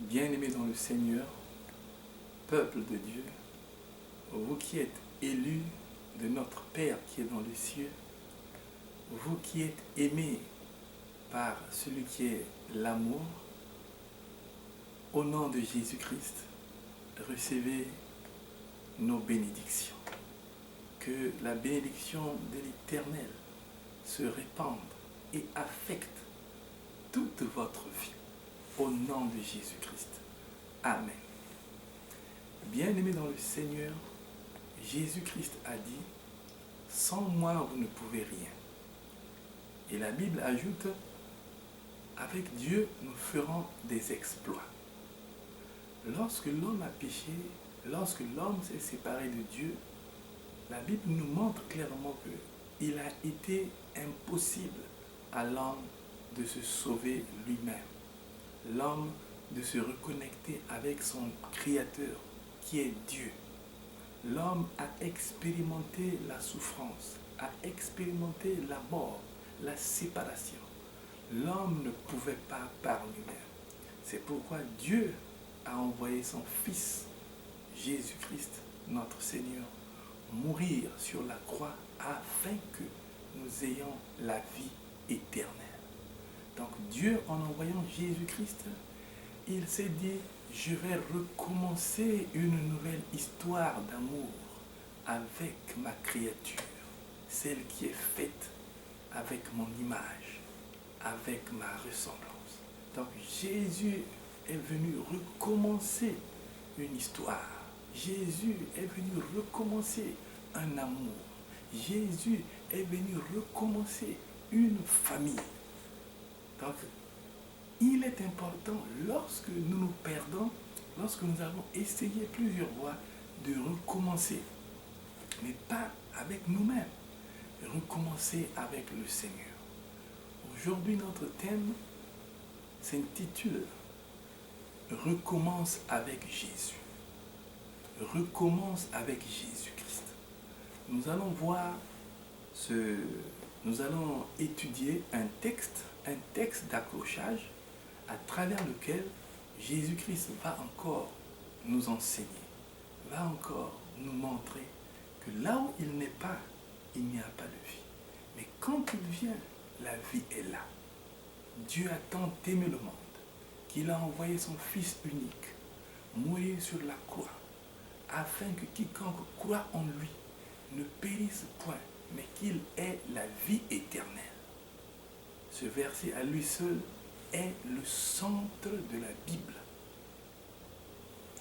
Bien-aimés dans le Seigneur, peuple de Dieu, vous qui êtes élus de notre Père qui est dans les cieux, vous qui êtes aimés par celui qui est l'amour, au nom de Jésus-Christ, recevez nos bénédictions. Que la bénédiction de l'Éternel se répande et affecte toute votre vie. Au nom de Jésus-Christ. Amen. Bien-aimés dans le Seigneur, Jésus-Christ a dit, sans moi vous ne pouvez rien. Et la Bible ajoute, avec Dieu nous ferons des exploits. Lorsque l'homme a péché, lorsque l'homme s'est séparé de Dieu, la Bible nous montre clairement qu'il a été impossible à l'homme de se sauver lui-même. L'homme de se reconnecter avec son Créateur qui est Dieu. L'homme a expérimenté la souffrance, a expérimenté la mort, la séparation. L'homme ne pouvait pas par lui-même. C'est pourquoi Dieu a envoyé son Fils, Jésus-Christ, notre Seigneur, mourir sur la croix afin que nous ayons la vie éternelle. Donc Dieu, en envoyant Jésus-Christ, il s'est dit, je vais recommencer une nouvelle histoire d'amour avec ma créature, celle qui est faite avec mon image, avec ma ressemblance. Donc Jésus est venu recommencer une histoire. Jésus est venu recommencer un amour. Jésus est venu recommencer une famille. Donc, il est important, lorsque nous nous perdons, lorsque nous avons essayé plusieurs fois de recommencer, mais pas avec nous-mêmes, recommencer avec le Seigneur. Aujourd'hui, notre thème s'intitule « Recommence avec Jésus ». Recommence avec Jésus-Christ. Nous allons voir nous allons étudier un texte d'accrochage à travers lequel Jésus-Christ va encore nous enseigner, va encore nous montrer que là où il n'est pas, il n'y a pas de vie. Mais quand il vient, la vie est là. Dieu a tant aimé le monde qu'il a envoyé son Fils unique mourir sur la croix afin que quiconque croit en lui ne périsse point, mais qu'il ait la vie éternelle. Ce verset à lui seul est le centre de la Bible.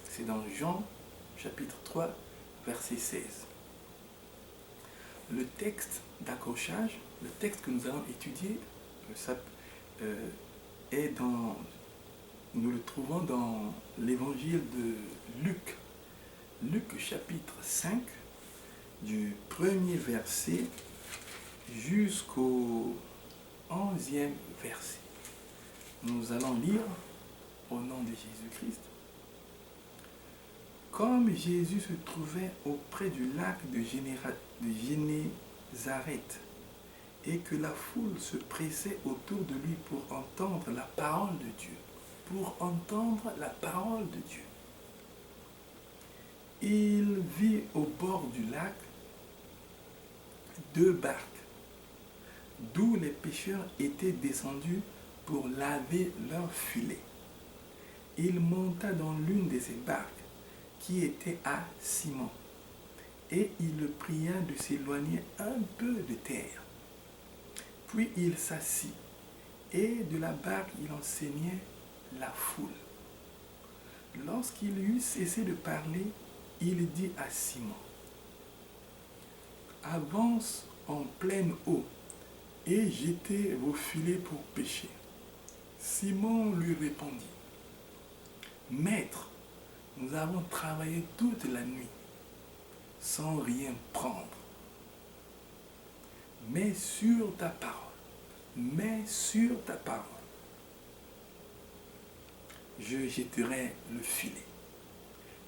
C'est dans Jean chapitre 3, verset 16. Le texte d'accrochage, le texte que nous allons étudier, nous le trouvons dans l'évangile de Luc. Luc chapitre 5, du premier verset jusqu'au 11e verset. Nous allons lire au nom de Jésus-Christ. Comme Jésus se trouvait auprès du lac de Génézareth et que la foule se pressait autour de lui pour entendre la parole de Dieu, il vit au bord du lac 2 barques, d'où les pêcheurs étaient descendus pour laver leurs filets. Il monta dans l'une de ces barques, qui était à Simon, et il le pria de s'éloigner un peu de terre. Puis il s'assit, et de la barque il enseignait la foule. Lorsqu'il eut cessé de parler, il dit à Simon, « Avance en pleine eau et jetez vos filets pour pêcher. » Simon lui répondit, « Maître, nous avons travaillé toute la nuit sans rien prendre. Mais sur ta parole, je jetterai le filet. »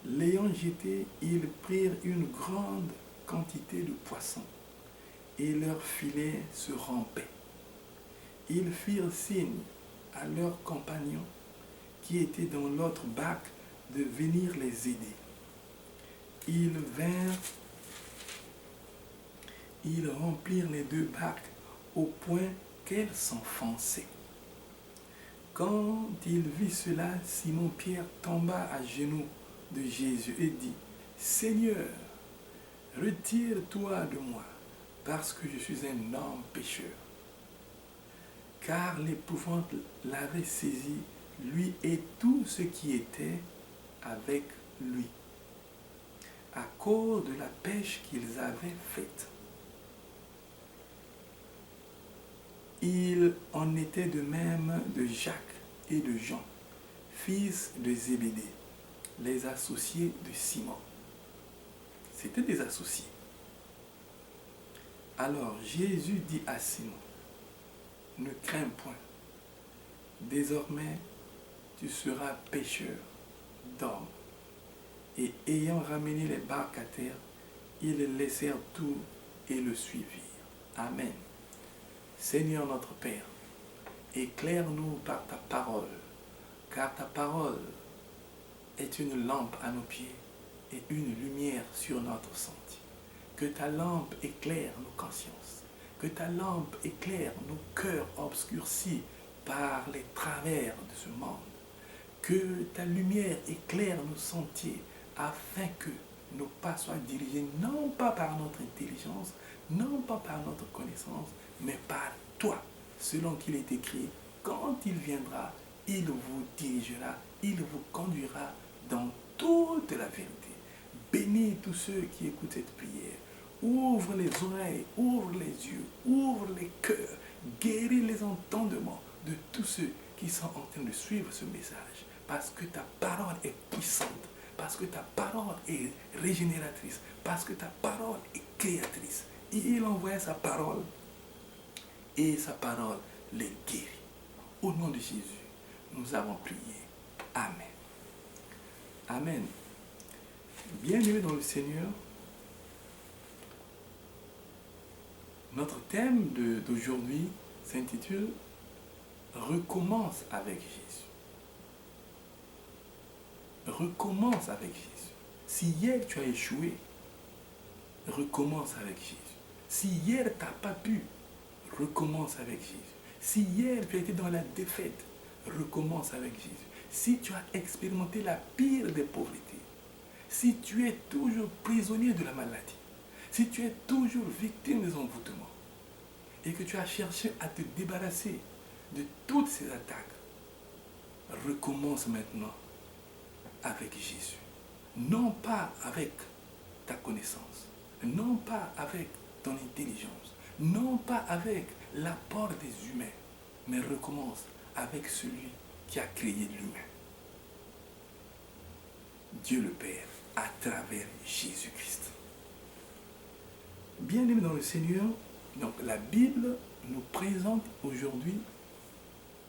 L'ayant jeté, ils prirent une grande quantité de poissons, et leurs filets se rompaient. Ils firent signe à leurs compagnons qui étaient dans l'autre barque de venir les aider. Ils vinrent, ils remplirent les deux barques au point qu'elles s'enfonçaient. Quand il vit cela, Simon-Pierre tomba à genoux de Jésus et dit, « Seigneur, retire-toi de moi, parce que je suis un homme pécheur. » Car l'épouvante l'avait saisi, lui et tous ceux qui étaient avec lui, à cause de la pêche qu'ils avaient faite. Il en était de même de Jacques et de Jean, fils de Zébédée, les associés de Simon. C'étaient des associés. Alors Jésus dit à Simon, « Ne crains point, désormais tu seras pêcheur d'hommes. » Et ayant ramené les barques à terre, ils laissèrent tout et le suivirent. Amen. Seigneur notre Père, éclaire-nous par ta parole, car ta parole est une lampe à nos pieds et une lumière sur notre sentier. Que ta lampe éclaire nos consciences, que ta lampe éclaire nos cœurs obscurcis par les travers de ce monde, que ta lumière éclaire nos sentiers afin que nos pas soient dirigés non pas par notre intelligence, non pas par notre connaissance, mais par toi, selon qu'il est écrit, quand il viendra, il vous dirigera, il vous conduira dans toute la vérité. Bénis tous ceux qui écoutent cette prière. Ouvre les oreilles, ouvre les yeux, ouvre les cœurs, guéris les entendements de tous ceux qui sont en train de suivre ce message. Parce que ta parole est puissante, parce que ta parole est régénératrice, parce que ta parole est créatrice. Et il envoie sa parole et sa parole les guérit. Au nom de Jésus, nous avons prié. Amen. Amen. Bienvenue dans le Seigneur. Notre thème d'aujourd'hui s'intitule « Recommence avec Jésus ». Recommence avec Jésus. Si hier tu as échoué, recommence avec Jésus. Si hier tu n'as pas pu, recommence avec Jésus. Si hier tu as été dans la défaite, recommence avec Jésus. Si tu as expérimenté la pire des pauvretés, si tu es toujours prisonnier de la maladie, si tu es toujours victime des envoûtements et que tu as cherché à te débarrasser de toutes ces attaques, recommence maintenant avec Jésus. Non pas avec ta connaissance, non pas avec ton intelligence, non pas avec l'apport des humains, mais recommence avec celui qui a créé l'humain. Dieu le Père, à travers Jésus-Christ. Bien-aimés dans le Seigneur, donc la Bible nous présente aujourd'hui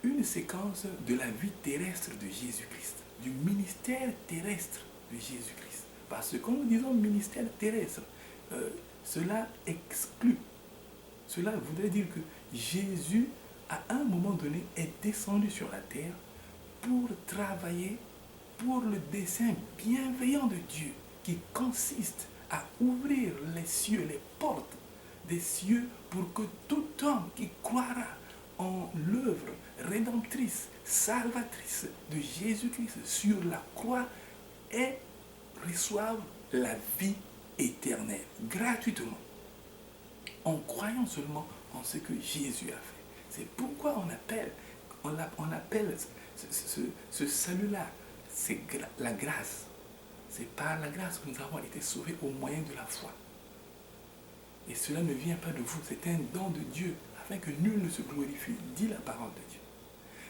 une séquence de la vie terrestre de Jésus-Christ, du ministère terrestre de Jésus-Christ. Parce que quand nous disons ministère terrestre, cela exclut, cela voudrait dire que Jésus, à un moment donné, est descendu sur la terre pour travailler pour le dessein bienveillant de Dieu qui consiste à ouvrir les cieux, les portes des cieux pour que tout homme qui croira en l'œuvre rédemptrice, salvatrice de Jésus-Christ sur la croix et reçoive la vie éternelle gratuitement en croyant seulement en ce que Jésus a fait. C'est pourquoi on appelle ce salut-là, c'est la grâce. C'est par la grâce que nous avons été sauvés au moyen de la foi. Et cela ne vient pas de vous, c'est un don de Dieu, afin que nul ne se glorifie, dit la parole de Dieu.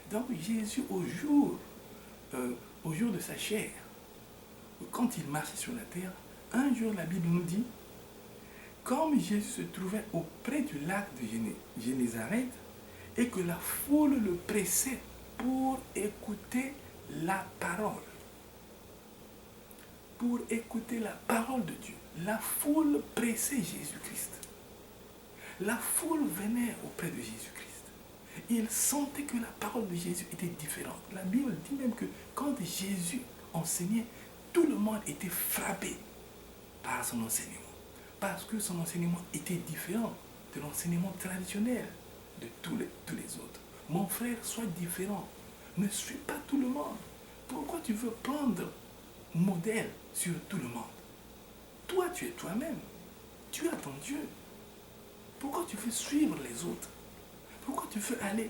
Donc Jésus, au jour de sa chair, quand il marchait sur la terre, un jour la Bible nous dit, comme Jésus se trouvait auprès du lac de Génézareth, et que la foule le pressait pour écouter la parole. Pour écouter la parole de Dieu. La foule pressait Jésus-Christ. La foule venait auprès de Jésus-Christ. Il sentait que la parole de Jésus était différente. La Bible dit même que quand Jésus enseignait, tout le monde était frappé par son enseignement. Parce que son enseignement était différent de l'enseignement traditionnel de tous les autres. Mon frère, sois différent. Ne suis pas tout le monde. Pourquoi tu veux prendre modèle sur tout le monde? Toi, tu es toi-même. Tu as ton Dieu. Pourquoi tu veux suivre les autres? Pourquoi tu veux aller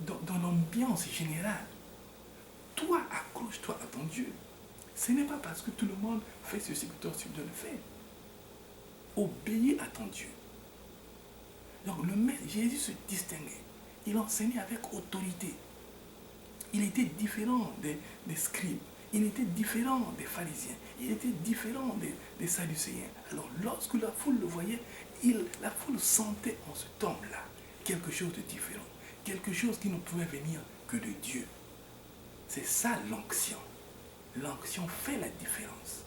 dans l'ambiance générale? Toi, accroche-toi à ton Dieu. Ce n'est pas parce que tout le monde fait ceci que toi tu dois le faire. Obéis à ton Dieu. Donc le maître Jésus se distinguait. Il enseignait avec autorité. Il était différent des scribes. Il était différent des pharisiens. Il était différent des sadducéens. Alors lorsque la foule le voyait, la foule sentait en cet homme-là quelque chose de différent. Quelque chose qui ne pouvait venir que de Dieu. C'est ça l'onction. L'onction fait la différence.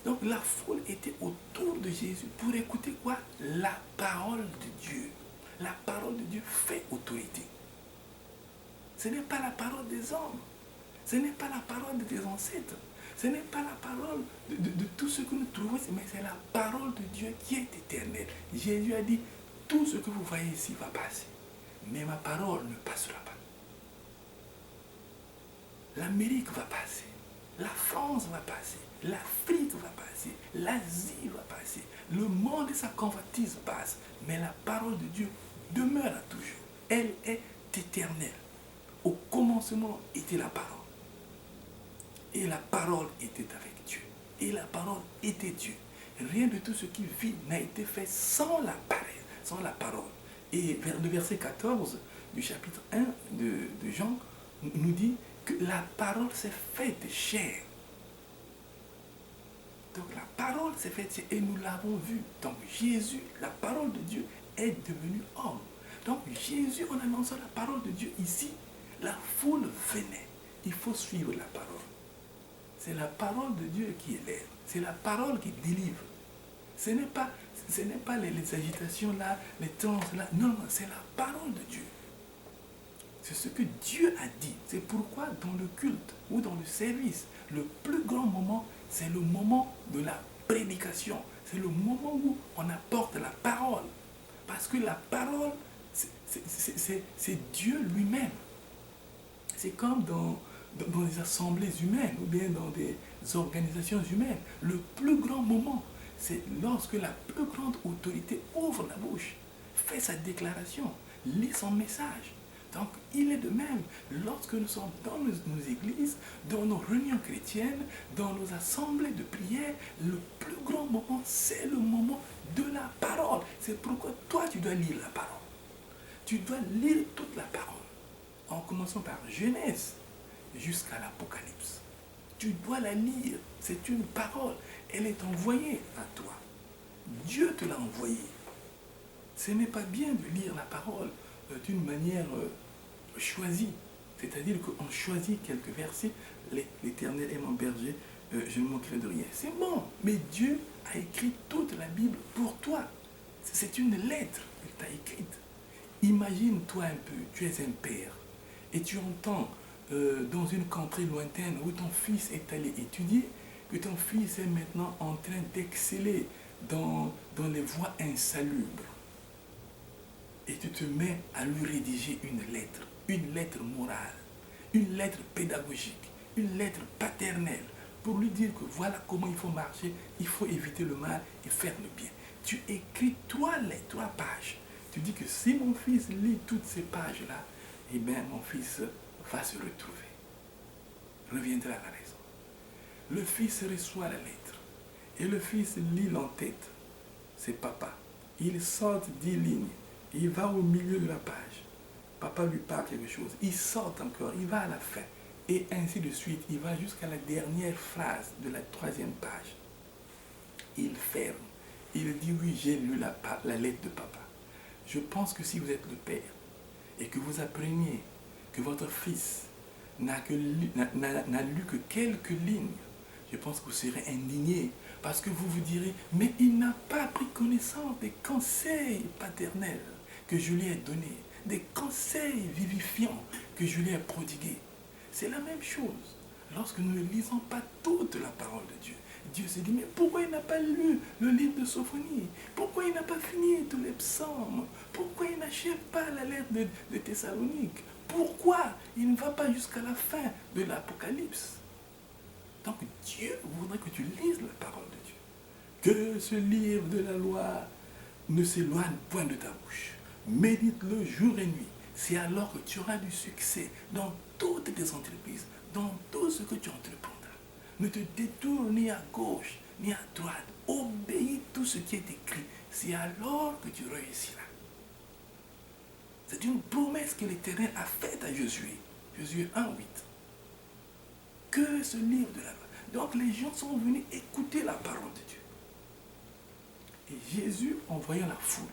Donc la foule était autour de Jésus pour écouter quoi? La parole de Dieu. La parole de Dieu fait autorité. Ce n'est pas la parole des hommes. Ce n'est pas la parole de tes ancêtres. Ce n'est pas la parole de tout ce que nous trouvons, mais c'est la parole de Dieu qui est éternelle. Jésus a dit, tout ce que vous voyez ici va passer. Mais ma parole ne passera pas. L'Amérique va passer. La France va passer. L'Afrique va passer. L'Asie va passer. Le monde et sa convoitise passent. Mais la parole de Dieu demeure à toujours. Elle est éternelle. Au commencement était la parole. Et la parole était avec Dieu. Et la parole était Dieu. Rien de tout ce qui vit n'a été fait sans la parole. Et le verset 14 du chapitre 1 de Jean nous dit que la parole s'est faite chair. Donc la parole s'est faite chair et nous l'avons vu. Donc Jésus, la parole de Dieu, est devenu homme. Donc Jésus, en annonçant la parole de Dieu ici, la foule venait. Il faut suivre la parole. C'est la parole de Dieu qui élève. C'est la parole qui délivre. Ce n'est pas les agitations là, les trans là. Non, non, c'est la parole de Dieu. C'est ce que Dieu a dit. C'est pourquoi dans le culte ou dans le service, le plus grand moment, c'est le moment de la prédication. C'est le moment où on apporte la parole. Parce que la parole, c'est Dieu lui-même. C'est comme dans des assemblées humaines ou bien dans des organisations humaines. Le plus grand moment, c'est lorsque la plus grande autorité ouvre la bouche, fait sa déclaration, lit son message. Donc, il est de même lorsque nous sommes dans nos églises, dans nos réunions chrétiennes, dans nos assemblées de prière, le plus grand moment, c'est le moment de la parole. C'est pourquoi toi, tu dois lire la parole. Tu dois lire toute la parole, en commençant par Genèse jusqu'à l'Apocalypse. Tu dois la lire. C'est une parole. Elle est envoyée à toi. Dieu te l'a envoyée. Ce n'est pas bien de lire la parole d'une manière choisie. C'est-à-dire qu'on choisit quelques versets. L'Éternel est mon berger, je ne manquerai de rien. C'est bon. Mais Dieu a écrit toute la Bible pour toi. C'est une lettre qu'il t'a écrite. Imagine-toi un peu, tu es un père et tu entends dans une contrée lointaine où ton fils est allé étudier, que ton fils est maintenant en train d'exceller dans les voies insalubres. Et tu te mets à lui rédiger une lettre morale, une lettre pédagogique, une lettre paternelle, pour lui dire que voilà comment il faut marcher, il faut éviter le mal et faire le bien. Tu écris trois pages. Tu dis que si mon fils lit toutes ces pages-là, eh bien mon fils va se retrouver, reviendra à la raison. Le fils reçoit la lettre et le fils lit l'entête. C'est papa. Il sort 10 lignes. Il va au milieu de la page. Papa lui parle quelque chose. Il sort encore. Il va à la fin. Et ainsi de suite. Il va jusqu'à la dernière phrase de la 3e page. Il ferme. Il dit oui, j'ai lu la lettre de papa. Je pense que si vous êtes le père et que vous appreniez que votre fils n'a lu que quelques lignes, je pense que vous serez indigné parce que vous vous direz, mais il n'a pas pris connaissance des conseils paternels que je lui ai donnés, des conseils vivifiants que je lui ai prodigués. C'est la même chose. Lorsque nous ne lisons pas toute la parole de Dieu, Dieu se dit, mais pourquoi il n'a pas lu le livre de Sophonie? Pourquoi il n'a pas fini tous les psaumes? Pourquoi il n'achève pas la lettre de Thessalonique? Pourquoi il ne va pas jusqu'à la fin de l'Apocalypse? Donc Dieu voudrait que tu lises la parole de Dieu. Que ce livre de la loi ne s'éloigne point de ta bouche. Médite-le jour et nuit. C'est alors que tu auras du succès dans toutes tes entreprises, dans tout ce que tu entreprendras. Ne te détourne ni à gauche, ni à droite. Obéis tout ce qui est écrit. C'est alors que tu réussiras. C'est une promesse que l'Éternel a faite à Josué. Josué 1, 8. Que ce livre de la loi. Donc les gens sont venus écouter la parole de Dieu. Et Jésus, en voyant la foule.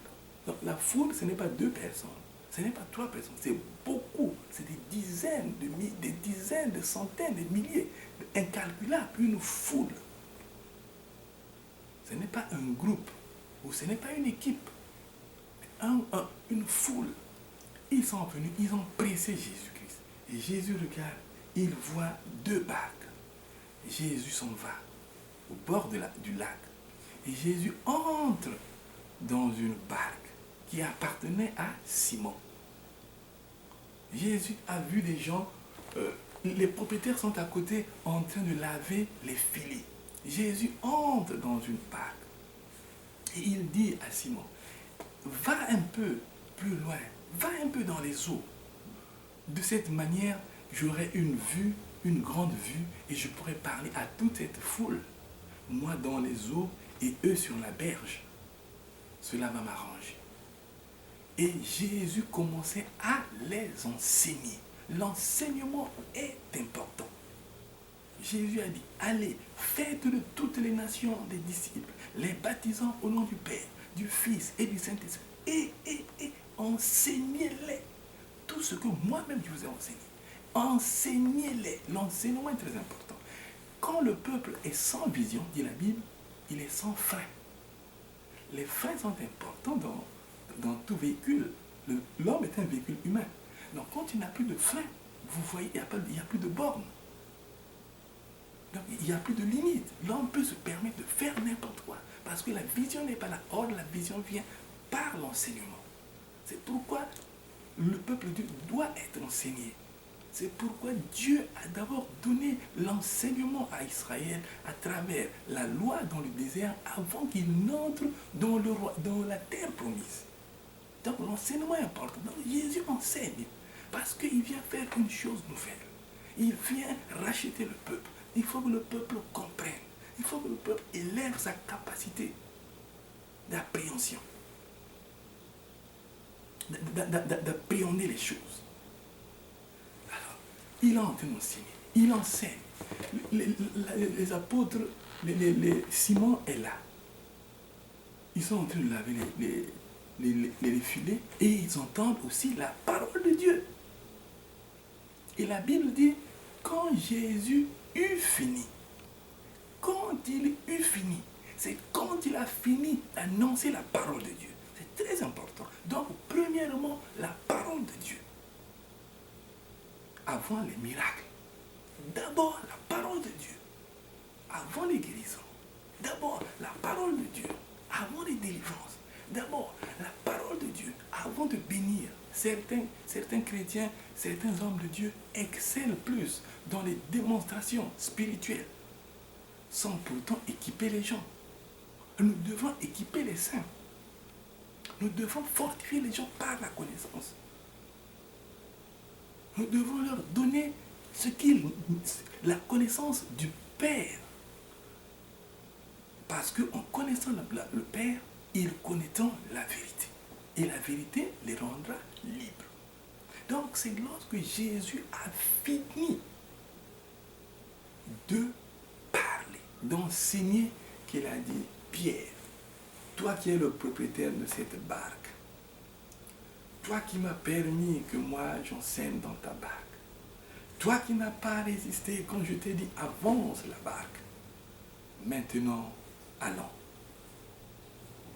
Donc la foule, ce n'est pas 2 personnes. Ce n'est pas 3 personnes. C'est beaucoup. C'est des dizaines, de centaines, de milliers. Incalculable. Une foule. Ce n'est pas un groupe. Ou ce n'est pas une équipe. Une foule. Ils sont venus, ils ont pressé Jésus-Christ. Et Jésus regarde, il voit 2 barques. Jésus s'en va au bord du lac. Et Jésus entre dans une barque qui appartenait à Simon. Jésus a vu des gens, les propriétaires sont à côté en train de laver les filets. Jésus entre dans une barque. Et il dit à Simon, va un peu plus loin, va un peu dans les eaux. De cette manière, j'aurai une vue, une grande vue, et je pourrai parler à toute cette foule. Moi dans les eaux et eux sur la berge. Cela va m'arranger. Et Jésus commençait à les enseigner. L'enseignement est important. Jésus a dit, allez, faites de toutes les nations des disciples, les baptisant au nom du Père, du Fils et du Saint-Esprit. Et enseignez-les tout ce que moi-même je vous ai enseigné. Enseignez-les. L'enseignement est très important. Quand le peuple est sans vision, dit la Bible, il est sans frein. Les freins sont importants dans tout véhicule. L'homme est un véhicule humain. Donc quand il n'a plus de frein, vous voyez, il n'y a plus de borne. Donc il n'y a plus de limite. L'homme peut se permettre de faire n'importe quoi. Parce que la vision n'est pas là. Or, la vision vient par l'enseignement. C'est pourquoi le peuple de Dieu doit être enseigné. C'est pourquoi Dieu a d'abord donné l'enseignement à Israël à travers la loi dans le désert avant qu'il n'entre dans la terre promise. Donc l'enseignement est important. Donc Jésus enseigne parce qu'il vient faire une chose nouvelle. Il vient racheter le peuple. Il faut que le peuple comprenne. Il faut que le peuple élève sa capacité d'appréhension, d'appréhender les choses. Alors, il est en train d'enseigner. Il enseigne. Les apôtres, Simon est là. Ils sont en train de laver les filets et ils entendent aussi la parole de Dieu. Et la Bible dit, quand Jésus eut fini, quand il eut fini, c'est quand il a fini d'annoncer la parole de Dieu. C'est très important. Donc, premièrement, la parole de Dieu. Avant les miracles. D'abord, la parole de Dieu. Avant les guérisons. D'abord, la parole de Dieu. Avant les délivrances. D'abord, la parole de Dieu. Avant de bénir. Certains chrétiens, certains hommes de Dieu excellent plus dans les démonstrations spirituelles sans pourtant équiper les gens. Nous devons équiper les saints. Nous devons fortifier les gens par la connaissance. Nous devons leur donner la connaissance du Père. Parce qu'en connaissant le Père, ils connaîtront la vérité. Et la vérité les rendra libres. Donc c'est lorsque Jésus a fini de parler, d'enseigner, qu'il a dit, Pierre, toi qui es le propriétaire de cette barque, toi qui m'as permis que moi j'enseigne dans ta barque, toi qui n'as pas résisté quand je t'ai dit avance la barque, maintenant allons,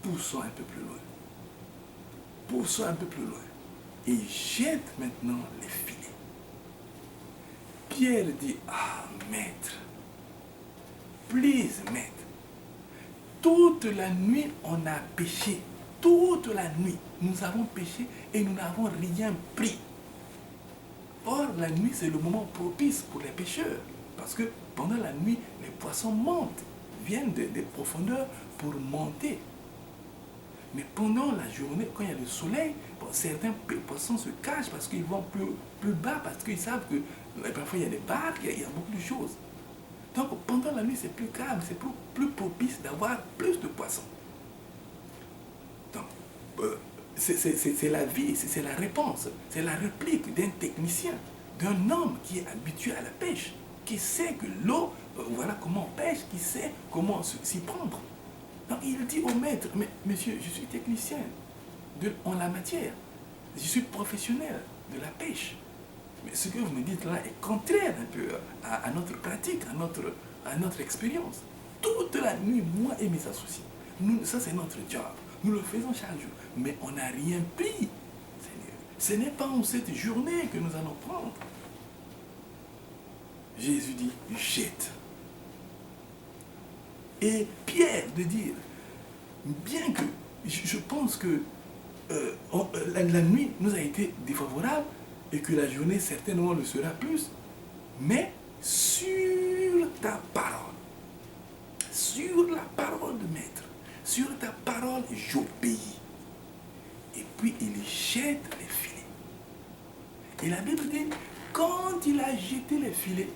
poussons un peu plus loin. pousse un peu plus loin et jette maintenant les filets. Pierre dit, ah maître, please maître, toute la nuit on a péché, toute la nuit nous avons péché et nous n'avons rien pris. Or la nuit c'est le moment propice pour les pêcheurs, parce que pendant la nuit les poissons montent, viennent des profondeurs pour monter. Mais pendant la journée, quand il y a le soleil, bon, certains poissons se cachent parce qu'ils vont plus bas, parce qu'ils savent que parfois il y a des barques, il y a beaucoup de choses. Donc pendant la nuit, c'est plus calme, c'est plus propice d'avoir plus de poissons. Donc, c'est la vie, c'est la réponse, c'est la réplique d'un technicien, d'un homme qui est habitué à la pêche, qui sait que l'eau, voilà comment on pêche, qui sait comment s'y prendre. Donc il dit au maître, mais monsieur, je suis technicien en la matière, je suis professionnel de la pêche. Mais ce que vous me dites là est contraire un peu à notre pratique, à notre expérience. Toute la nuit, moi et mes associés, ça c'est notre job, nous le faisons chaque jour, mais on n'a rien pris. Ce n'est pas en cette journée que nous allons prendre. Jésus dit, jette. Et Pierre de dire, bien que je pense que la nuit nous a été défavorable et que la journée certainement le sera plus, mais sur ta parole, sur la parole de maître, sur ta parole j'obéis. Et puis il jette les filets. Et la Bible dit, quand il a jeté les filets,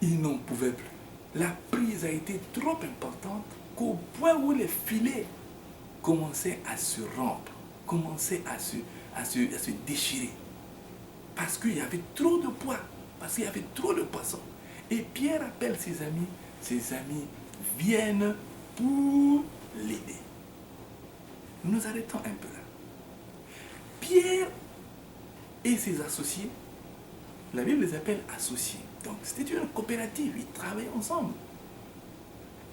il n'en pouvait plus. La prise a été trop importante qu'au point où les filets commençaient à se rompre, commençaient à se déchirer. Parce qu'il y avait trop de poids, parce qu'il y avait trop de poissons. Et Pierre appelle ses amis viennent pour l'aider. Nous nous arrêtons un peu là. Pierre et ses associés, la Bible les appelle associés. Donc c'était une coopérative, ils travaillaient ensemble.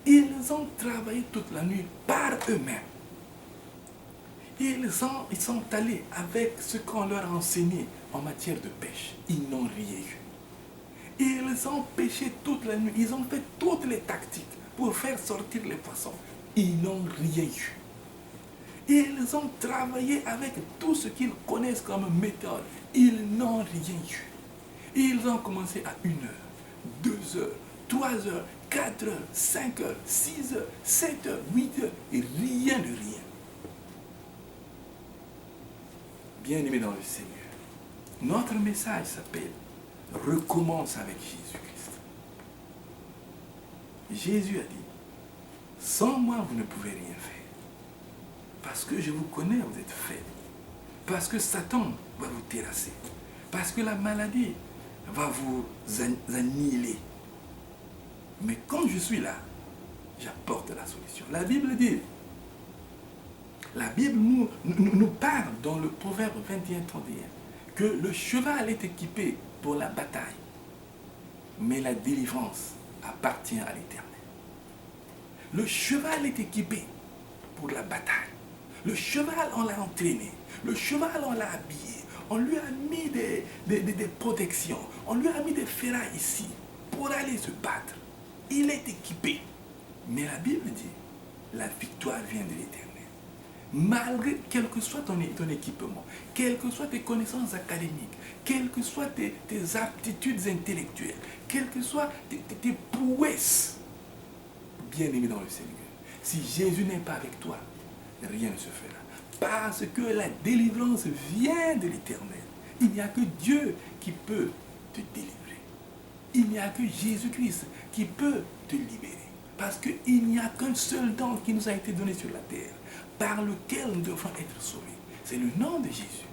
Ils ont travaillé toute la nuit par eux-mêmes. Ils sont allés avec ce qu'on leur a enseigné en matière de pêche. Ils n'ont rien eu. Ils ont pêché toute la nuit. Ils ont fait toutes les tactiques pour faire sortir les poissons. Ils n'ont rien eu. Ils ont travaillé avec tout ce qu'ils connaissent comme méthode. Ils n'ont rien eu. Ils ont commencé à 1 heure, 2 heures, 3 heures, 4 heures, 5 heures, 6 heures, 7 heures, 8 heures, et rien de rien. Bien-aimés dans le Seigneur, notre message s'appelle « Recommence avec Jésus-Christ ». Jésus a dit « Sans moi, vous ne pouvez rien faire. Parce que je vous connais, vous êtes faibles. Parce que Satan va vous terrasser. Parce que la maladie va vous annihiler. Mais quand je suis là, j'apporte la solution. » La Bible dit, la Bible nous parle dans le Proverbe 21-31 que le cheval est équipé pour la bataille, mais la délivrance appartient à l'Éternel. Le cheval est équipé pour la bataille. Le cheval, on l'a entraîné. Le cheval, on l'a habillé. On lui a mis des protections. On lui a mis des ferrailles ici pour aller se battre. Il est équipé. Mais la Bible dit, la victoire vient de l'Éternel. Malgré, quel que soit ton équipement, quelles que soient tes connaissances académiques, quelles que soient tes aptitudes intellectuelles, quelles que soient tes prouesses, bien-aimé dans le Seigneur, si Jésus n'est pas avec toi, rien ne se fera. Parce que la délivrance vient de l'Éternel. Il n'y a que Dieu qui peut te délivrer. Il n'y a que Jésus-Christ qui peut te libérer. Parce qu'il n'y a qu'un seul don qui nous a été donné sur la terre, par lequel nous devons être sauvés. C'est le nom de Jésus.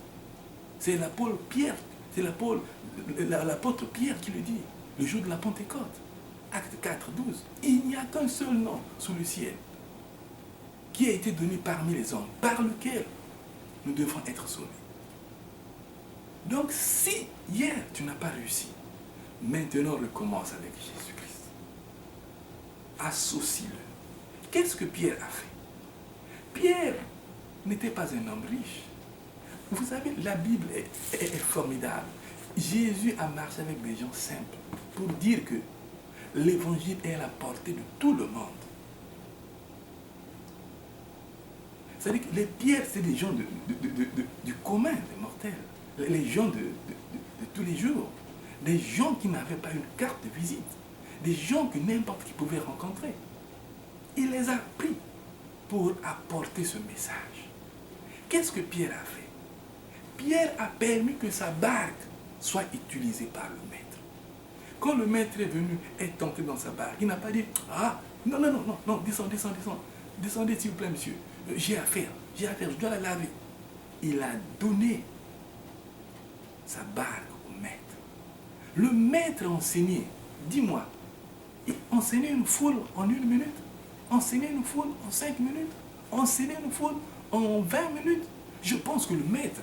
C'est l'apôtre Pierre, l'apôtre Pierre qui le dit, le jour de la Pentecôte. Acte 4, 12. Il n'y a qu'un seul nom sous le ciel qui a été donné parmi les hommes, par lequel nous devons être sauvés. Donc si hier tu n'as pas réussi, maintenant recommence avec Jésus-Christ. Associe-le. Qu'est-ce que Pierre a fait? Pierre n'était pas un homme riche. Vous savez, la Bible est formidable. Jésus a marché avec des gens simples pour dire que l'évangile est à la portée de tout le monde. C'est-à-dire que les pierres, c'est des gens du commun, des mortels. Les gens de tous les jours. Des gens qui n'avaient pas une carte de visite. Des gens que n'importe qui pouvait rencontrer. Il les a pris pour apporter ce message. Qu'est-ce que Pierre a fait? Pierre a permis que sa barque soit utilisée par le maître. Quand le maître est venu, est entré dans sa barque, il n'a pas dit, ah, non, descendez, s'il vous plaît, monsieur. J'ai affaire, je dois la laver. Il a donné sa barque au maître. Le maître a enseigné, dis-moi, il enseignait une foule en 1 minute, enseigner une foule en 5 minutes, enseigner une foule en 20 minutes. Je pense que le maître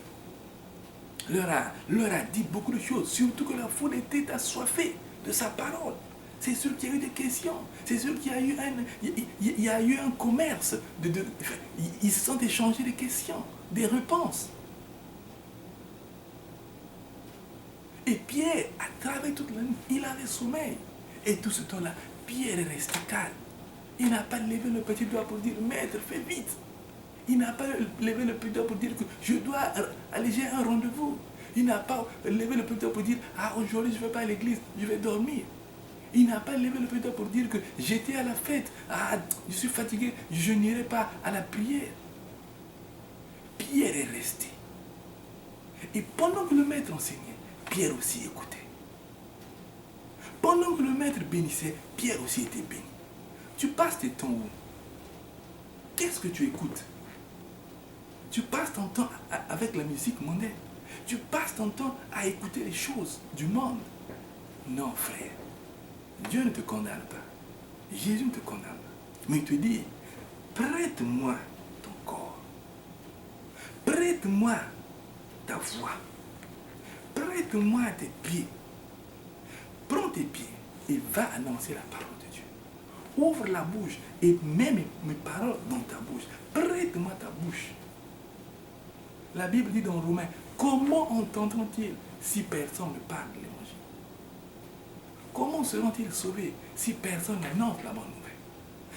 leur a dit beaucoup de choses, surtout que la foule était assoiffée de sa parole. C'est sûr qu'il y a eu des questions, c'est sûr qu'il y a eu un commerce, ils se sont échangés des questions, des réponses. Et Pierre, à travers toute la nuit, il avait sommeil. Et tout ce temps-là, Pierre est resté calme. Il n'a pas levé le petit doigt pour dire, maître, fais vite. Il n'a pas levé le petit doigt pour dire que je dois aller, j'ai un rendez-vous. Il n'a pas levé le petit doigt pour dire, ah, aujourd'hui je ne vais pas à l'église, je vais dormir. Il n'a pas levé le petit doigt pour dire que j'étais à la fête, ah, je suis fatigué, je n'irai pas à la prière. Pierre est resté. Et pendant que le maître enseignait, Pierre aussi écoutait. Pendant que le maître bénissait, Pierre aussi était béni. Tu passes tes temps où? Qu'est-ce que tu écoutes? Tu passes ton temps avec la musique mondaine. Tu passes ton temps à écouter les choses du monde. Non, frère. Dieu ne te condamne pas. Jésus ne te condamne pas. Mais il te dit, prête-moi ton corps. Prête-moi ta voix. Prête-moi tes pieds. Prends tes pieds et va annoncer la parole de Dieu. Ouvre la bouche et mets mes paroles dans ta bouche. Prête-moi ta bouche. La Bible dit dans Romains, comment entendront-ils si personne ne parle de l'évangile? Comment seront-ils sauvés si personne n'annonce la bonne nouvelle?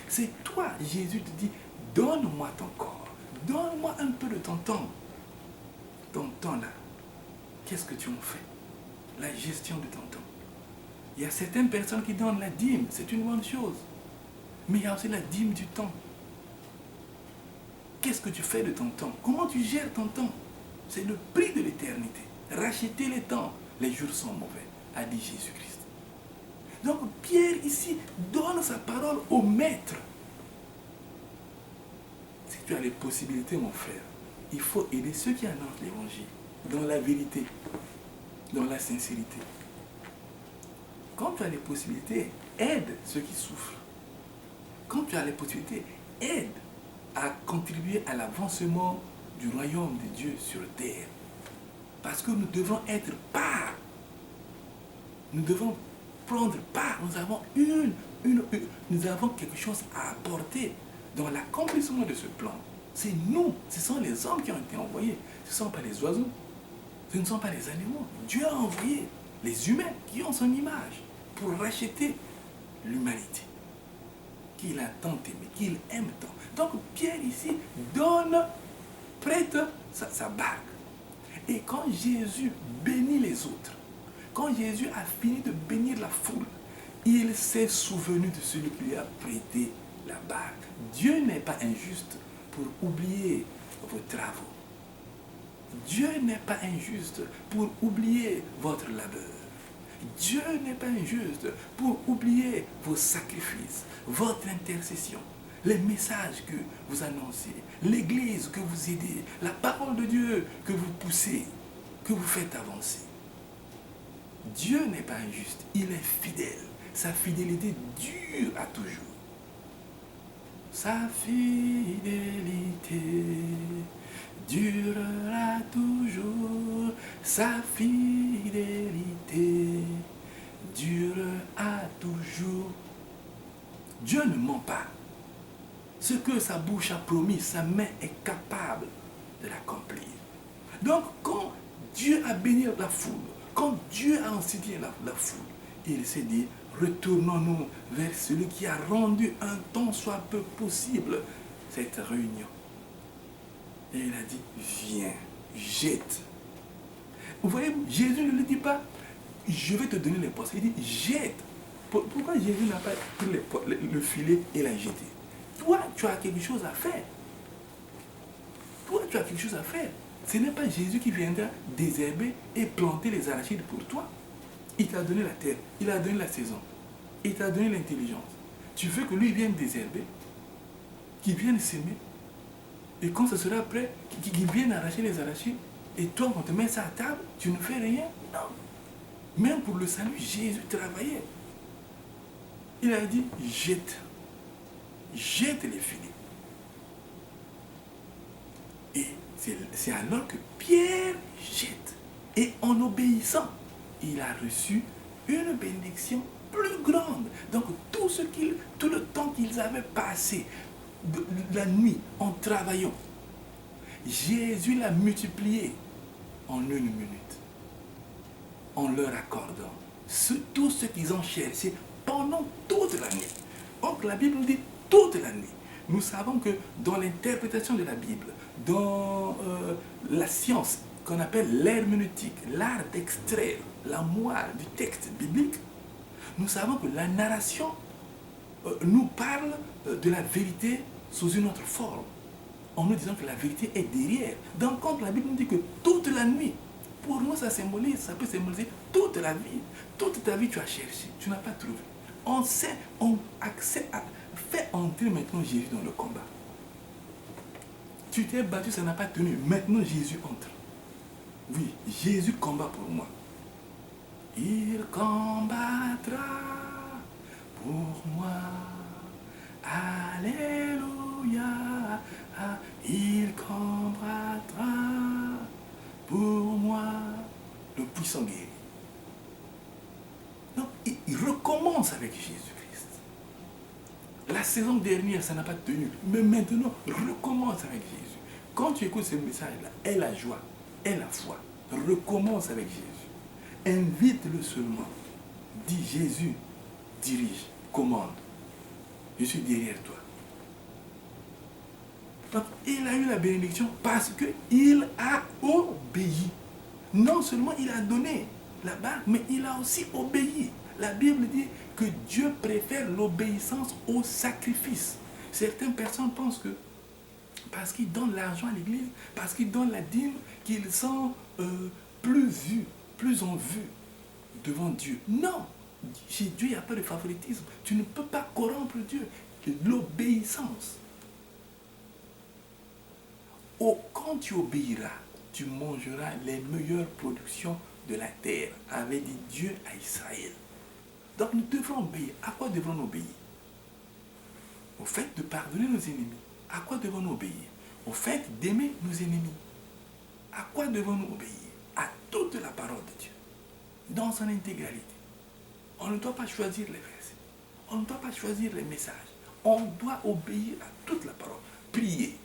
C'est toi, Jésus te dit, donne-moi ton corps. Donne-moi un peu de ton temps. Ton temps là, qu'est-ce que tu en fais? La gestion de ton temps. Il y a certaines personnes qui donnent la dîme, c'est une bonne chose. Mais il y a aussi la dîme du temps. Qu'est-ce que tu fais de ton temps? Comment tu gères ton temps? C'est le prix de l'éternité. Racheter les temps, les jours sont mauvais, a dit Jésus-Christ. Donc Pierre ici donne sa parole au maître. Si tu as les possibilités, mon frère, il faut aider ceux qui annoncent l'évangile, dans la vérité, dans la sincérité. Quand tu as les possibilités, aide ceux qui souffrent. Quand tu as les possibilités, aide à contribuer à l'avancement du royaume de Dieu sur terre. Parce que nous devons être part. Nous devons prendre part. Nous avons nous avons quelque chose à apporter dans l'accomplissement de ce plan. C'est nous, ce sont les hommes qui ont été envoyés. Ce ne sont pas les oiseaux. Ce ne sont pas les animaux. Dieu a envoyé les humains qui ont son image pour racheter l'humanité qu'il a tant aimé, qu'il aime tant. Donc Pierre ici prête sa barque. Et quand Jésus bénit les autres, quand Jésus a fini de bénir la foule, il s'est souvenu de celui qui lui a prêté la barque. Dieu n'est pas injuste pour oublier vos travaux. Dieu n'est pas injuste pour oublier votre labeur. Dieu n'est pas injuste pour oublier vos sacrifices, votre intercession, les messages que vous annoncez, l'église que vous aidez, la parole de Dieu que vous poussez, que vous faites avancer. Dieu n'est pas injuste, il est fidèle. Sa fidélité dure à toujours. Sa fidélité durera toujours. Sa fidélité durera toujours. Dieu ne ment pas. ce que sa bouche a promis, sa main est capable de l'accomplir. Donc, quand Dieu a béni la foule, quand Dieu a enseigné la foule, il s'est dit, retournons-nous vers celui qui a rendu un tant soit peu possible cette réunion. Et il a dit, viens, jette. Vous voyez, Jésus ne lui dit pas, je vais te donner les postes. Il dit, jette. Pourquoi Jésus n'a pas pris le filet et l'a jeté? Toi, tu as quelque chose à faire. Toi, tu as quelque chose à faire. Ce n'est pas Jésus qui viendra désherber et planter les arachides pour toi. Il t'a donné la terre, il a donné la saison, il t'a donné l'intelligence. Tu veux que lui vienne désherber, qu'il vienne s'aimer, et quand ce sera prêt, qu'il vienne arracher les arachides, et toi, on te met ça à table, tu ne fais rien? Non. Même pour le salut, Jésus travaillait. Il a dit, jette. Jette les filets. Et c'est alors que Pierre jette. Et en obéissant, il a reçu une bénédiction plus grande. Donc tout le temps qu'ils avaient passé la nuit en travaillant, Jésus l'a multiplié en une minute, en leur accordant tout ce qu'ils ont cherché pendant toute la nuit. Donc la Bible dit toute la nuit. Nous savons que dans l'interprétation de la Bible, dans la science qu'on appelle l'herméneutique, l'art d'extraire la moelle du texte biblique, nous savons que la narration nous parle de la vérité sous une autre forme, en nous disant que la vérité est derrière. Donc quand la Bible nous dit que toute la nuit, pour nous ça peut symboliser toute la vie. Toute ta vie tu as cherché, tu n'as pas trouvé. On fait entrer maintenant Jésus dans le combat. Tu t'es battu, ça n'a pas tenu. Maintenant Jésus entre. Oui, Jésus combat pour moi. Il combattra pour moi. Alléluia. Il combattra pour moi. Le puissant guéri. Donc, il recommence avec Jésus-Christ. La saison dernière, ça n'a pas tenu. Mais maintenant, recommence avec Jésus. Quand tu écoutes ce message-là, aie la joie, aie la foi. Recommence avec Jésus. Invite-le seulement. Dis, Jésus, dirige, commande. Je suis derrière toi. Donc, il a eu la bénédiction parce qu'il a obéi. Non seulement il a donné la barque, mais il a aussi obéi. La Bible dit que Dieu préfère l'obéissance au sacrifice. Certaines personnes pensent que parce qu'ils donnent l'argent à l'église, parce qu'ils donnent la dîme, qu'ils sont plus vus, plus en vue devant Dieu. Non, chez Dieu, il n'y a pas de favoritisme. Tu ne peux pas corrompre Dieu. L'obéissance. Quand tu obéiras, tu mangeras les meilleures productions de la terre, avait dit Dieu à Israël. Donc nous devrons obéir. À quoi devons-nous obéir? Au fait de pardonner nos ennemis. À quoi devons-nous obéir? Au fait d'aimer nos ennemis. À quoi devons-nous obéir? À toute la parole de Dieu, dans son intégralité. On ne doit pas choisir les versets. On ne doit pas choisir les messages. On doit obéir à toute la parole. Priez.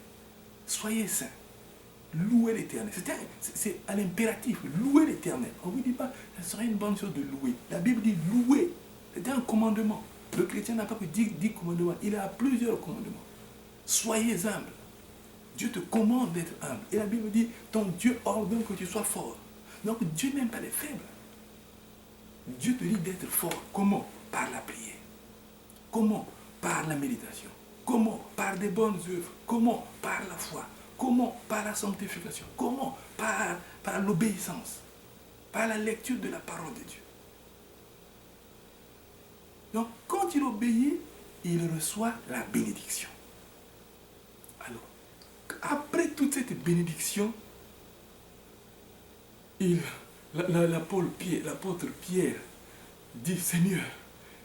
Soyez saints. Louez l'Éternel. C'est à l'impératif. Louez l'Éternel. On ne vous dit pas, ce serait une bonne chose de louer. La Bible dit louer. C'est un commandement. Le chrétien n'a pas que 10 commandements. Il a plusieurs commandements. Soyez humbles. Dieu te commande d'être humble. Et la Bible dit, ton Dieu ordonne que tu sois fort. Donc Dieu n'aime pas les faibles. Dieu te dit d'être fort. Comment? Par la prière. Comment? Par la méditation. Comment? Par des bonnes œuvres. Comment? Par la foi. Comment? Par la sanctification. Comment? Par l'obéissance. Par la lecture de la parole de Dieu. Donc, quand il obéit, il reçoit la bénédiction. Alors, après toute cette bénédiction, l'apôtre Pierre dit, Seigneur,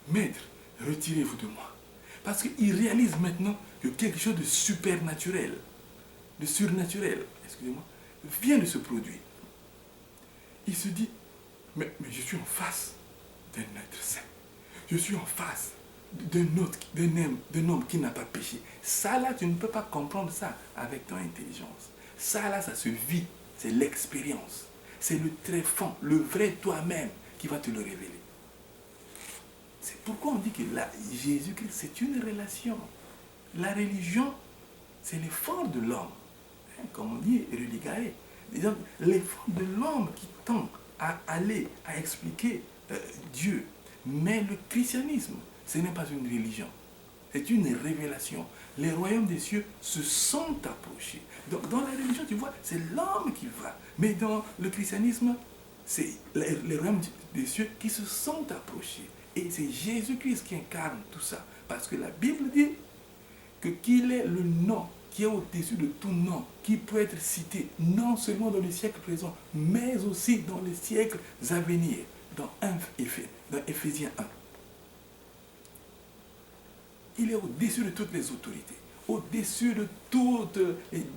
Maître, retirez-vous de moi. Parce qu'il réalise maintenant que quelque chose de supernaturel, de surnaturel, excusez-moi, vient de se produire. Il se dit, mais je suis en face d'un être saint. Je suis en face d'un homme qui n'a pas péché. Ça là, tu ne peux pas comprendre ça avec ton intelligence. Ça là, ça se vit. C'est l'expérience. C'est le tréfonds, le vrai toi-même qui va te le révéler. C'est pourquoi on dit que là, Jésus-Christ, c'est une relation. La religion, c'est l'effort de l'homme. Hein, comme on dit, religaré. L'effort de l'homme qui tend à aller, à expliquer Dieu. Mais le christianisme, ce n'est pas une religion. C'est une révélation. Les royaumes des cieux se sont approchés. Donc dans la religion, tu vois, c'est l'homme qui va. Mais dans le christianisme, c'est les royaumes des cieux qui se sont approchés. Et c'est Jésus-Christ qui incarne tout ça. Parce que la Bible dit que qu'il est le nom qui est au-dessus de tout nom, qui peut être cité non seulement dans les siècles présents, mais aussi dans les siècles à venir, dans Éphésiens 1. Il est au-dessus de toutes les autorités, au-dessus de toutes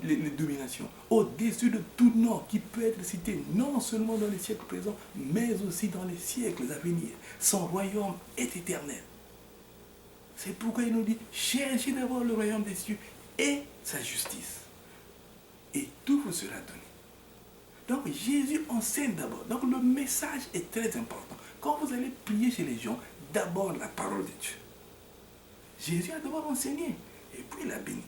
les dominations, au-dessus de tout nom qui peut être cité non seulement dans les siècles présents, mais aussi dans les siècles à venir. Son royaume est éternel. C'est pourquoi il nous dit, cherchez d'abord le royaume des cieux et sa justice. Et tout vous sera donné. Donc Jésus enseigne d'abord. Donc le message est très important. Quand vous allez prier chez les gens, d'abord la parole de Dieu. Jésus a d'abord enseigné et puis il a béni.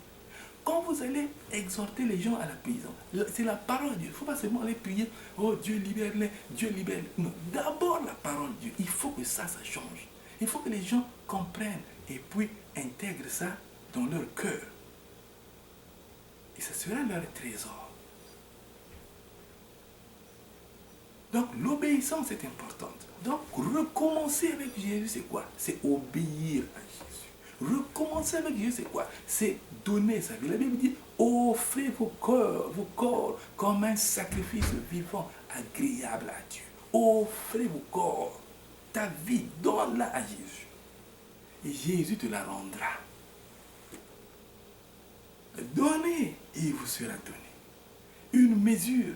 Quand vous allez exhorter les gens à la prison, c'est la parole de Dieu. Il ne faut pas seulement aller prier, oh Dieu libère-les, Dieu libère-les. Non, d'abord la parole de Dieu. Il faut que ça change. Il faut que les gens comprennent et puis intègrent ça dans leur cœur. Et ça sera leur trésor. Donc l'obéissance est importante. Donc recommencer avec Jésus, c'est quoi? C'est obéir à Jésus. Recommencer avec Jésus, c'est quoi? C'est donner sa vie. La Bible dit, offrez vos corps comme un sacrifice vivant, agréable à Dieu. Offrez vos corps. Ta vie, donne-la à Jésus. Et Jésus te la rendra. Donnez, et il vous sera donné. Une mesure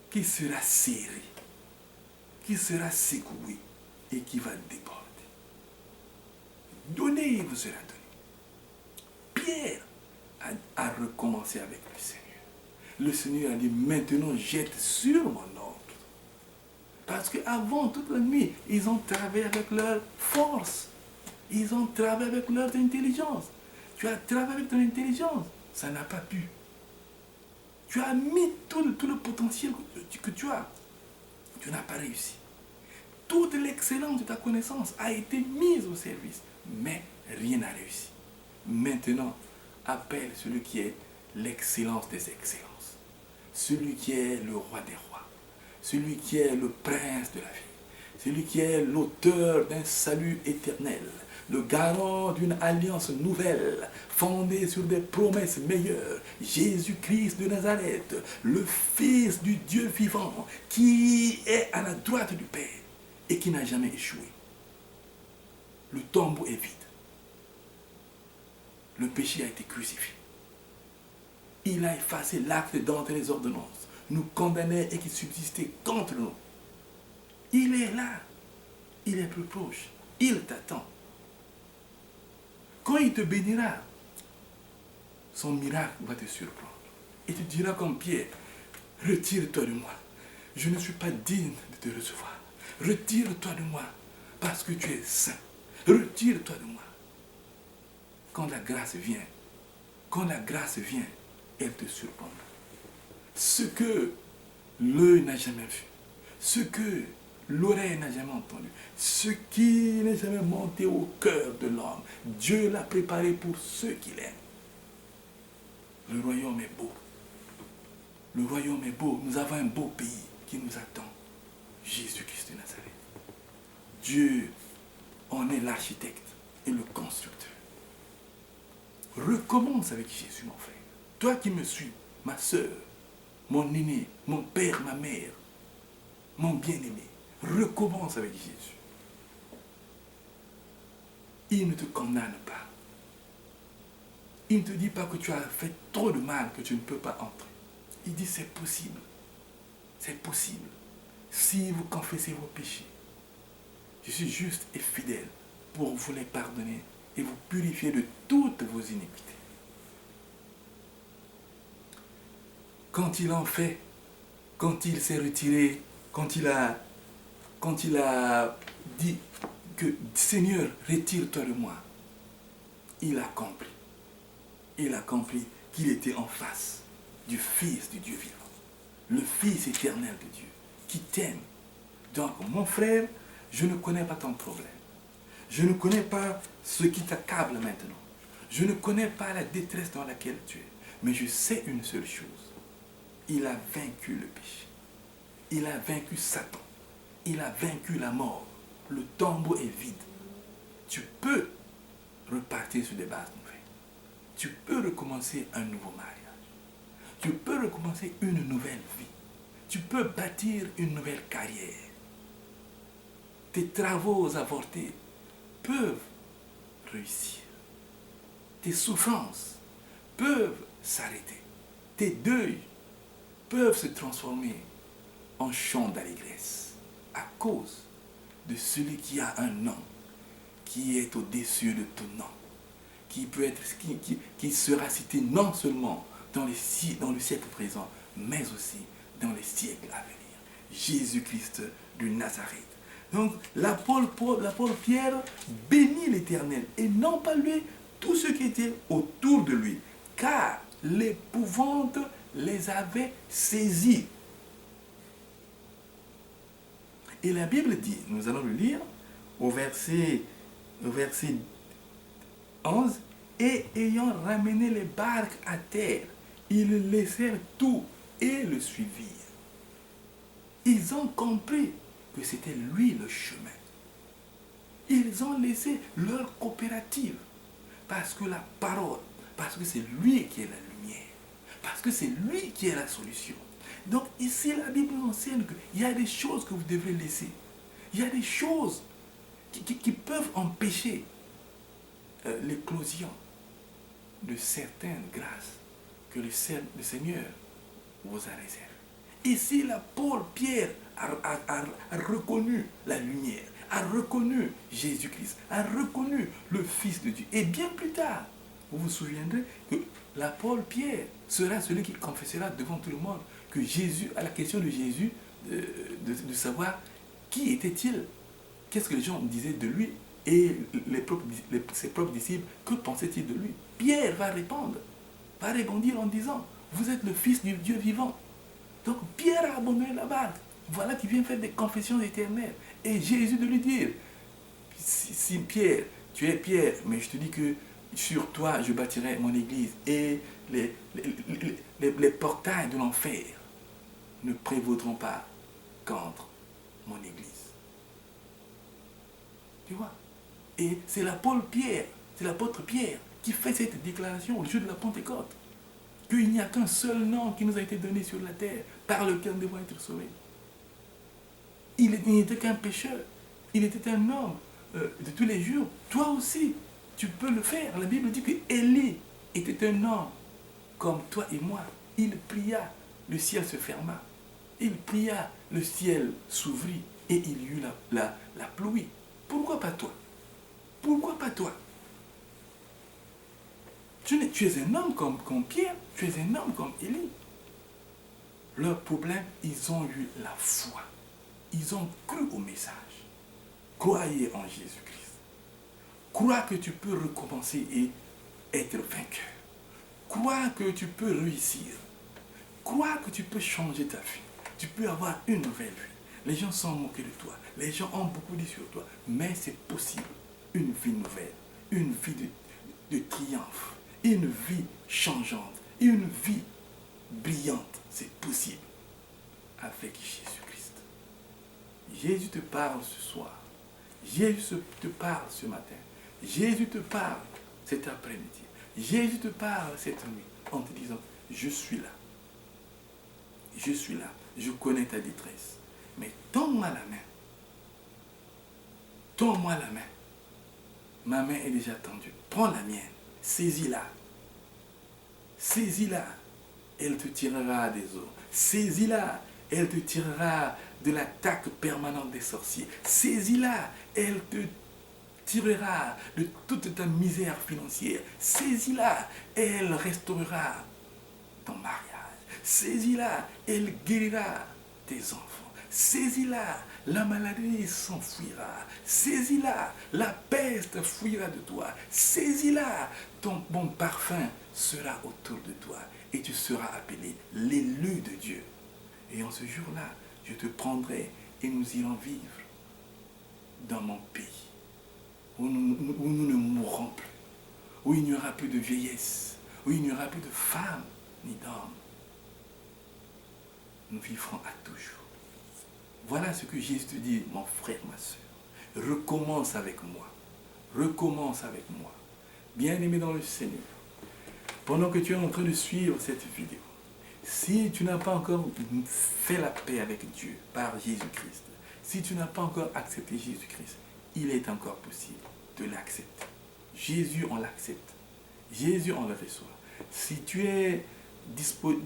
qui sera serrée, qui sera secouée et qui va déborder. Donnez, il vous sera donné. Pierre a recommencé avec le Seigneur. Le Seigneur a dit, maintenant jette sur mon ordre. Parce qu'avant, toute la nuit, ils ont travaillé avec leur force. Ils ont travaillé avec leur intelligence. Tu as travaillé avec ton intelligence. Ça n'a pas pu. Tu as mis tout le potentiel que tu as. Tu n'as pas réussi. Toute l'excellence de ta connaissance a été mise au service. Mais rien n'a réussi. Maintenant, appelle celui qui est l'excellence des excellences. Celui qui est le roi des rois. Celui qui est le prince de la vie. Celui qui est l'auteur d'un salut éternel. Le garant d'une alliance nouvelle, fondée sur des promesses meilleures. Jésus-Christ de Nazareth, le Fils du Dieu vivant, qui est à la droite du Père et qui n'a jamais échoué. Le tombeau est vide. Le péché a été crucifié. Il a effacé l'acte d'entrée les ordonnances, nous condamnait et qui subsistait contre nous. Il est là. Il est plus proche. Il t'attend. Quand il te bénira, son miracle va te surprendre. Et tu diras comme Pierre, retire-toi de moi. Je ne suis pas digne de te recevoir. Retire-toi de moi parce que tu es saint. Retire-toi de moi. Quand la grâce vient, elle te surprendra. Ce que l'œil n'a jamais vu, ce que l'oreille n'a jamais entendu, ce qui n'est jamais monté au cœur de l'homme, Dieu l'a préparé pour ceux qui l'aiment. Le royaume est beau. Le royaume est beau. Nous avons un beau pays qui nous attend. Jésus-Christ de Nazareth. Dieu en est l'architecte et le constructeur. Recommence avec Jésus, mon frère. Toi qui me suis, ma soeur, mon aîné, mon père, ma mère, mon bien-aimé, recommence avec Jésus. Il ne te condamne pas. Il ne te dit pas que tu as fait trop de mal, que tu ne peux pas entrer. Il dit c'est possible. C'est possible. Si vous confessez vos péchés, je suis juste et fidèle pour vous les pardonner et vous purifier de toutes vos iniquités. Quand il en fait, quand il s'est retiré, quand il a dit que Seigneur, retire-toi de moi, il a compris. Il a compris qu'il était en face du Fils du Dieu vivant, le Fils éternel de Dieu, qui t'aime. Donc, mon frère, je ne connais pas ton problème. Je ne connais pas ce qui t'accable maintenant. Je ne connais pas la détresse dans laquelle tu es. Mais je sais une seule chose. Il a vaincu le péché. Il a vaincu Satan. Il a vaincu la mort. Le tombeau est vide. Tu peux repartir sur des bases nouvelles. Tu peux recommencer un nouveau mariage. Tu peux recommencer une nouvelle vie. Tu peux bâtir une nouvelle carrière. Tes travaux avortés peuvent réussir. Tes souffrances peuvent s'arrêter. Tes deuils peuvent se transformer en chant d'allégresse à cause de celui qui a un nom qui est au-dessus de tout nom, qui peut être, qui sera cité non seulement dans le siècle présent, mais aussi dans les siècles à venir. Jésus-Christ de Nazareth. Donc l'apôtre Pierre bénit l'Éternel et non pas lui, tous ceux qui étaient autour de lui, car l'épouvante les avait saisis. Et la Bible dit, nous allons le lire au verset 11, et ayant ramené les barques à terre, ils laissèrent tout et le suivirent. Ils ont compris que c'était lui le chemin. Ils ont laissé leur coopérative parce que la parole, parce que c'est lui qui est la lumière, parce que c'est lui qui est la solution. Donc ici la Bible enseigne qu'il y a des choses que vous devrez laisser. Il y a des choses qui peuvent empêcher l'éclosion de certaines grâces que le Seigneur vous a réservées. Ici, l'apôtre Pierre a reconnu la lumière, a reconnu Jésus-Christ, a reconnu le Fils de Dieu. Et bien plus tard, vous vous souviendrez que l'apôtre Pierre sera celui qui confessera devant tout le monde que Jésus, à la question de Jésus, de savoir qui était-il, qu'est-ce que les gens disaient de lui, et ses propres disciples, que pensaient-ils de lui? Pierre va répondre, va rebondir en disant, vous êtes le Fils du Dieu vivant. Donc Pierre a abandonné la barque. Voilà qui vient faire des confessions éternelles. Et Jésus de lui dire, si Pierre, tu es Pierre, mais je te dis que sur toi je bâtirai mon église et les portails de l'enfer ne prévaudront pas contre mon église. Tu vois? Et c'est l'apôtre Pierre qui fait cette déclaration au jour de la Pentecôte. Qu'il n'y a qu'un seul nom qui nous a été donné sur la terre, par lequel nous devons être sauvés. Il n'était qu'un pécheur. Il était un homme de tous les jours. Toi aussi, tu peux le faire. La Bible dit que Élie était un homme comme toi et moi. Il pria, le ciel se ferma. Il pria, le ciel s'ouvrit et il y eut la pluie. Pourquoi pas toi? Pourquoi pas toi? Tu es un homme comme Pierre, tu es un homme comme Élie. Leur problème, ils ont eu la foi. Ils ont cru au message. Croyez en Jésus-Christ. Crois que tu peux recommencer et être vainqueur. Crois que tu peux réussir. Crois que tu peux changer ta vie. Tu peux avoir une nouvelle vie. Les gens sont moqués de toi. Les gens ont beaucoup dit sur toi. Mais c'est possible. Une vie nouvelle. Une vie de triomphe. Une vie changeante, une vie brillante, c'est possible avec Jésus-Christ. Jésus te parle ce soir. Jésus te parle ce matin. Jésus te parle cet après-midi. Jésus te parle cette nuit en te disant, je suis là. Je suis là. Je connais ta détresse. Mais tends-moi la main. Tends-moi la main. Ma main est déjà tendue. Prends la mienne. Saisis-la. Saisis-la. Elle te tirera des eaux. Saisis-la. Elle te tirera de l'attaque permanente des sorciers. Saisis-la. Elle te tirera de toute ta misère financière. Saisis-la, elle restaurera ton mariage. Saisis-la, elle guérira tes enfants. Saisis-la, la maladie s'enfuira. Saisis-la, la peste fuira de toi. Saisis-la, ton bon parfum sera autour de toi. Et tu seras appelé l'élu de Dieu. Et en ce jour-là, je te prendrai et nous irons vivre dans mon pays, où nous ne mourrons plus, où il n'y aura plus de vieillesse, où il n'y aura plus de femmes ni d'hommes. Nous vivrons à toujours. Voilà ce que Jésus te dit, mon frère, ma soeur. Recommence avec moi. Recommence avec moi. Bien-aimé dans le Seigneur, pendant que tu es en train de suivre cette vidéo, si tu n'as pas encore fait la paix avec Dieu par Jésus-Christ, si tu n'as pas encore accepté Jésus-Christ, il est encore possible de l'accepter. Jésus, on l'accepte. Jésus, on le reçoit. Si tu es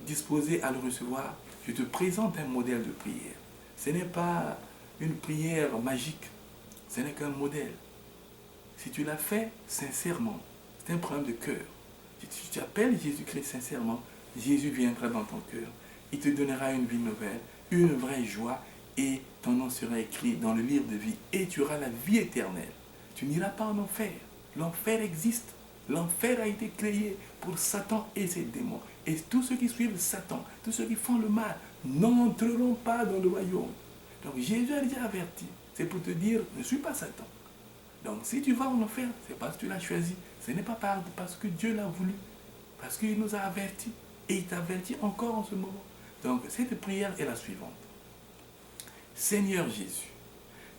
disposé à le recevoir, je te présente un modèle de prière. Ce n'est pas une prière magique, ce n'est qu'un modèle. Si tu l'as fait sincèrement, c'est un problème de cœur. Si tu appelles Jésus-Christ sincèrement, Jésus viendra dans ton cœur. Il te donnera une vie nouvelle, une vraie joie, et ton nom sera écrit dans le livre de vie, et tu auras la vie éternelle. Tu n'iras pas en enfer. L'enfer existe. L'enfer a été créé pour Satan et ses démons. Et tous ceux qui suivent Satan, tous ceux qui font le mal, n'entreront pas dans le royaume. Donc Jésus a déjà averti. C'est pour te dire, ne suis pas Satan. Donc si tu vas en enfer, c'est parce que tu l'as choisi. Ce n'est pas parce que Dieu l'a voulu. Parce qu'il nous a avertis. Et il t'avertit encore en ce moment. Donc cette prière est la suivante. Seigneur Jésus,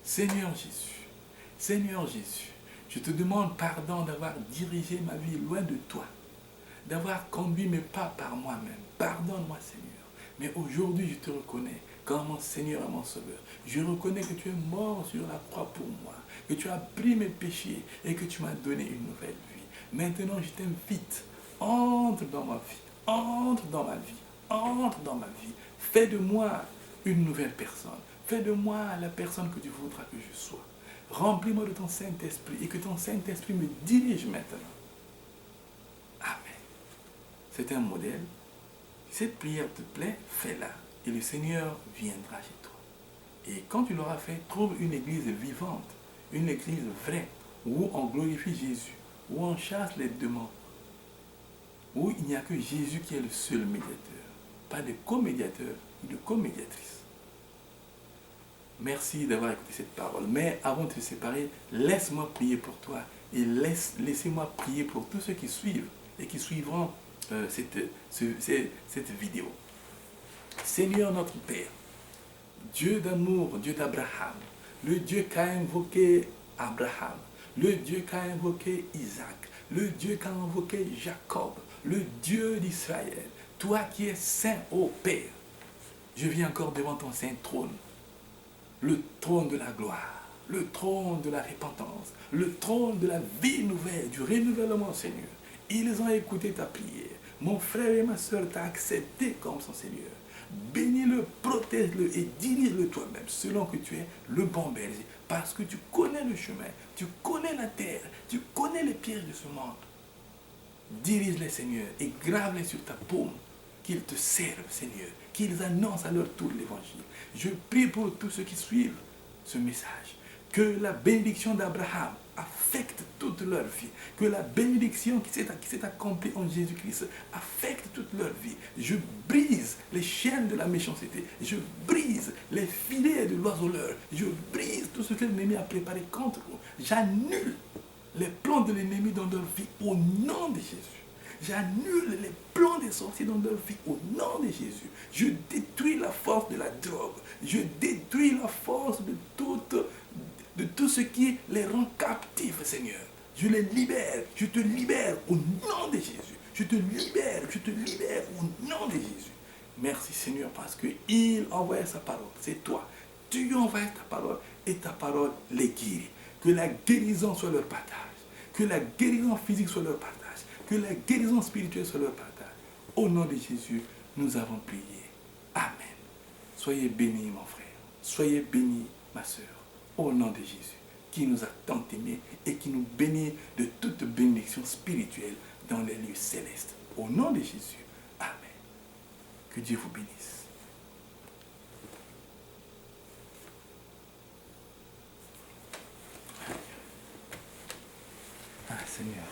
Seigneur Jésus, Seigneur Jésus, je te demande pardon d'avoir dirigé ma vie loin de toi, d'avoir conduit mes pas par moi-même. Pardonne-moi, Seigneur. Mais aujourd'hui, je te reconnais comme mon Seigneur et mon Sauveur. Je reconnais que tu es mort sur la croix pour moi, que tu as pris mes péchés et que tu m'as donné une nouvelle vie. Maintenant, je t'invite, entre dans ma vie, entre dans ma vie, entre dans ma vie. Fais de moi une nouvelle personne. Fais de moi la personne que tu voudras que je sois. Remplis-moi de ton Saint-Esprit et que ton Saint-Esprit me dirige maintenant. Amen. C'est un modèle. Si cette prière te plaît, fais-la et le Seigneur viendra chez toi. Et quand tu l'auras fait, trouve une église vivante, une église vraie, où on glorifie Jésus, où on chasse les démons, où il n'y a que Jésus qui est le seul médiateur, pas de co-médiateur ou de co-médiatrice. Merci d'avoir écouté cette parole. Mais avant de te séparer, laisse-moi prier pour toi et laissez-moi prier pour tous ceux qui suivent et qui suivront cette vidéo. Seigneur notre Père, Dieu d'amour, Dieu d'Abraham, le Dieu qu'a invoqué Abraham, le Dieu qu'a invoqué Isaac, le Dieu qu'a invoqué Jacob, le Dieu d'Israël, toi qui es saint, ô Père, je viens encore devant ton saint trône, le trône de la gloire, le trône de la repentance, le trône de la vie nouvelle, du renouvellement, Seigneur. Ils ont écouté ta prière. Mon frère et ma soeur t'ont accepté comme son Seigneur. Bénis-le, protège-le et dirige-le toi-même, selon que tu es le bon berger, parce que tu connais le chemin, tu connais la terre, tu connais les pièges de ce monde. Dirige-les, Seigneur, et grave-les sur ta paume, qu'ils te servent, Seigneur, qu'ils annoncent à leur tour l'évangile. Je prie pour tous ceux qui suivent ce message, que la bénédiction d'Abraham affecte toute leur vie, que la bénédiction qui s'est accomplie en Jésus-Christ affecte toute leur vie. Je brise les chaînes de la méchanceté, je brise les filets de l'oiseleur, je brise tout ce que l'ennemi a préparé contre nous. J'annule les plans de l'ennemi dans leur vie au nom de Jésus. J'annule les plans des sorciers dans leur vie au nom de Jésus. Je détruis la force de la drogue. Je détruis la force de tout ce qui les rend captifs, Seigneur. Je les libère. Je te libère au nom de Jésus. Je te libère au nom de Jésus. Merci, Seigneur, parce qu'il envoie sa parole. C'est toi. Tu envoies ta parole et ta parole les guérit. Que la guérison soit leur partage. Que la guérison physique soit leur partage. Que la guérison spirituelle soit leur partage. Au nom de Jésus, nous avons prié. Amen. Soyez bénis, mon frère. Soyez bénis, ma soeur. Au nom de Jésus. qui nous a tant aimés et qui nous bénit de toute bénédiction spirituelle dans les lieux célestes. Au nom de Jésus, amen. Que Dieu vous bénisse. Ah, Seigneur.